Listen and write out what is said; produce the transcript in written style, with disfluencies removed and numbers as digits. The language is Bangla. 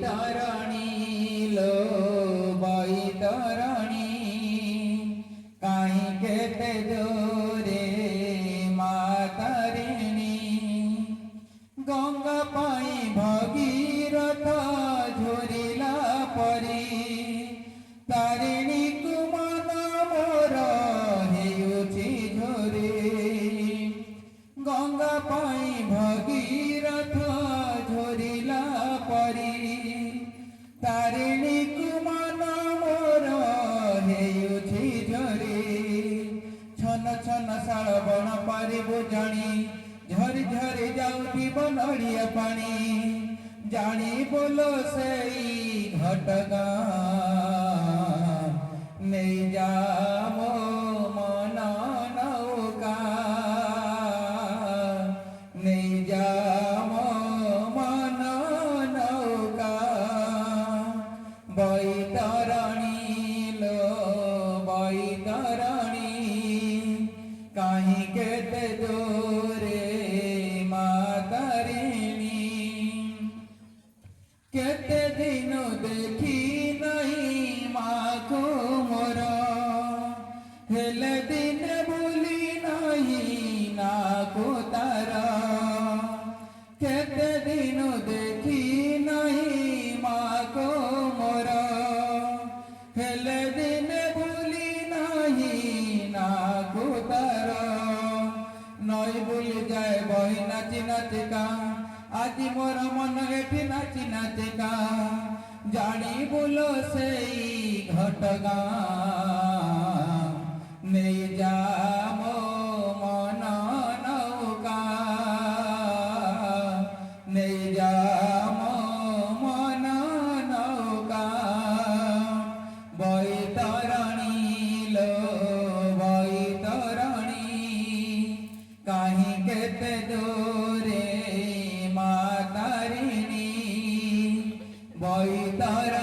বৈতরণী লো বৈতরণী কাহি কেতে জোরে মাতারিণী গঙ্গা পাই ভগীরথ ঝরিলা পরি তারিণী কুমন মোর হেউছি ঝরে গঙ্গা পাই ভগীরথ ঝরিলা পরি তারিণী কুমন মোর হেউছি ঝরে ছন ছন শাଳ ବଣ ପାରିବୁ ଜାଣି ଝରି ଝରି ଯାଉଥିବ ନଡ଼ିଆ ପାଣି ଜାଣି ବୋଲ ସେଇ ଘଟଗାଁ ନେଇ ଯା ମୋ ମନ ନୌକା ନେଇ ଯା ମୋ ମନ ନୌକା ବୈତରଣୀ लो ବୈତରଣୀ କାହିଁ କେତେ ଜୋରେ ମାତାରିଣୀ କେତେ ଦିନ ଦେଖି ନାହିଁ ମାକୁ ମୋର ହେଲେ ଦିନେ ଭୁଲି ନାହିଁ ନାକୁ ତାର କେତେ ଦିନ ଦେଖି ନାହିଁ ମାକୁ ମୋର ହେଲେ ଦିନେ ଭୁଲି ନାହିଁ ନାକୁ ତାର নই ভুলি যায় বহি নাচি নাচিকা আজি মোর মন এটি নাচি নাচিকা জানি বল সেই ঘটগাঁ নেই যা মো মন নৌকা নেই যা মো মন নৌকা বৈতরণী লো বৈতরণী কাহি কেতে জোরে মাতারিণী বৈতরণী